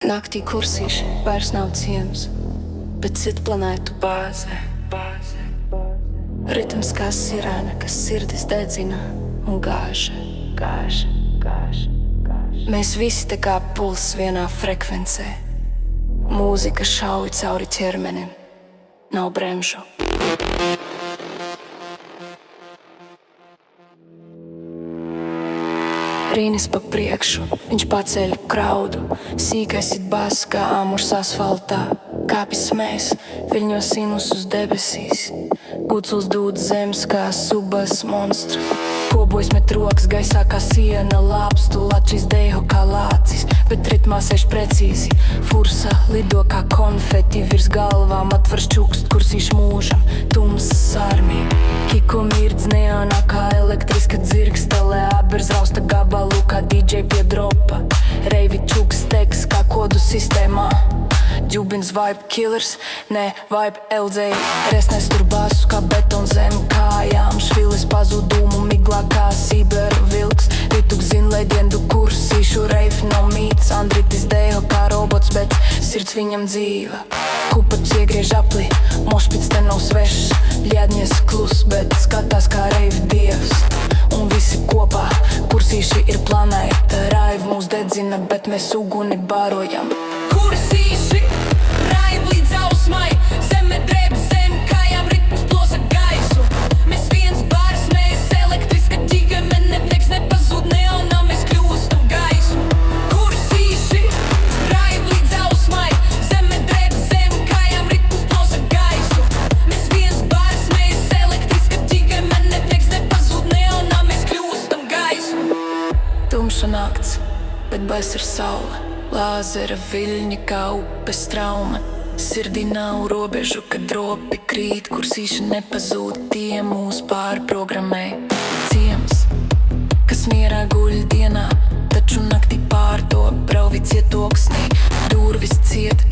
Naktī kursīši vairs nav ciems, bet citu planētu bāze. Ritms kā sirēna, kas sirdis dedzina un gāž. Mēs visi te kā pulss vienā frekvencē. Mūzika šauj cauri ķermenim, nav bremžu. Rīnis pa priekšu, viņš paceļ kraudu. Sīkais it bāzs kā āmurs asfaltā. Kāpjas mēs, viļņo sinus uz debesīs. Guculs dūd zemes kā subas monstru. Pobojas met rokas gaisā kā siena lāpstu. Lačis dejo kā lācis, bet ritmā sēž precīzi. Fursa lido kā konfeti virs galvām. Atvars čukst kursīšu mūžam, tumsas armija. Kiko mirdz neonā kā elektriska dzirkstele. Abers rausta gabalu kā DJ pie dropa. Reivi čuks teks kā kodu sistēmā. Džubins vibe killers, ne vibe LJ. Resnes tur bāsu kā betons zem kājām. Švilis pazudumu miglā kā sibervilks. Rituk zin leģendu kursīšu, reivi nav mīts. Andritis dejo kā robots, bet sirds viņam dzīva. Kupačs iegriež apli, mošpits te nav svešs. Ļadņies klus, bet skatās kā reivi dievs. Un visi kopā, kursīši ir planēta. Raiv mūs dedzina, bet mēs uguni bārojam. Kursīši, raiv līdz ausmai. Zeme drēb zem kājām, ritms plosa gaisu. Mēs viens bārs, mēs elektriska ģigame. Neprieks nepazūd neonā, mēs kļūstam gaismu. Kursīši, raiv līdz ausmai. Zeme drēb zem kājām, ritms plosa gaisu. Mēs viens bārs, mēs elektriska ģigame. Neprieks nepazūd neonā, mēs kļūstam gaismu. Tumša nakts, bet bais ir saule. Lāzera viļņi kā upes trauma. Sirdī nav robežu, kad dropi krīt. Kursīši nepazūd, tie mūs pārprogrammē. Ciems, kas mierā guļ dienā, taču naktī pārtop. Brauvi cietoksnī, durvis ciet,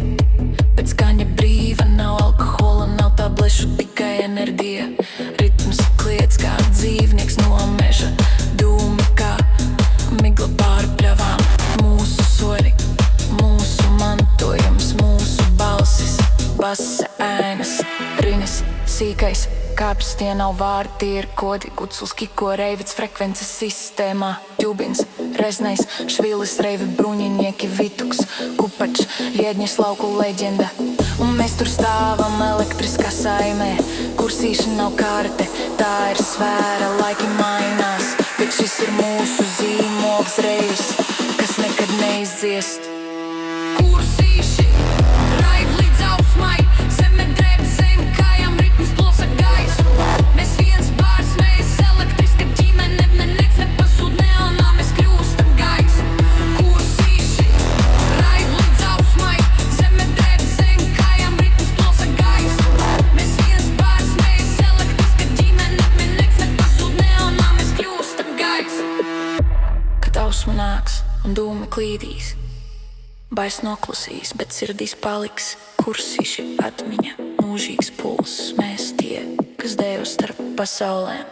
bet skaņa brīva. Nav alkohola, nav tablešu, tikai enerģija. Ritms kliedz kā dzīvnieks no meža. Dūmi kā migla pārpļavām. Mūsu soļi, mūsu mantojums, mūsu balsis, basa ēnas. Rinis, sīkais, kāpjas tie nav vārdi, tie ir kodi. Guculs kiko reivits frekvences sistēmā. Džubins, resnais, švilis, reivi bruņinieki, vituks. Kupačs, ļiedņas lauku leģenda. Un mēs tur stāvam elektriskā saimē. Kursīši nav karte, tā ir sfēra, laiki mainās. Bet šis ir mūsu zīmogs reivis, kas nekad neizdziest. Kursīši, raiv līdz ausmai. Zeme drēb zem kājām, ritms plosa gaisu. Mēs viens bārs, mēs elektriska ģimene. Nec nepazūd neonā, mēs kļūstam gaismu. Kursīši, raiv līdz ausmai. Zeme drēb zem kājām, ritms plosa gaisu. Mēs viens bārs, mēs elektriska ģimene. Nec nepazūd neonā, mēs kļūstam gaismu. Kad ausma nāks un dūmi klīdīs, bais noklusīs, bet sirdīs paliks. Kursīši atmiņa, mūžīgs pulss. Mēs tie, kas dejo starp pasaulēm.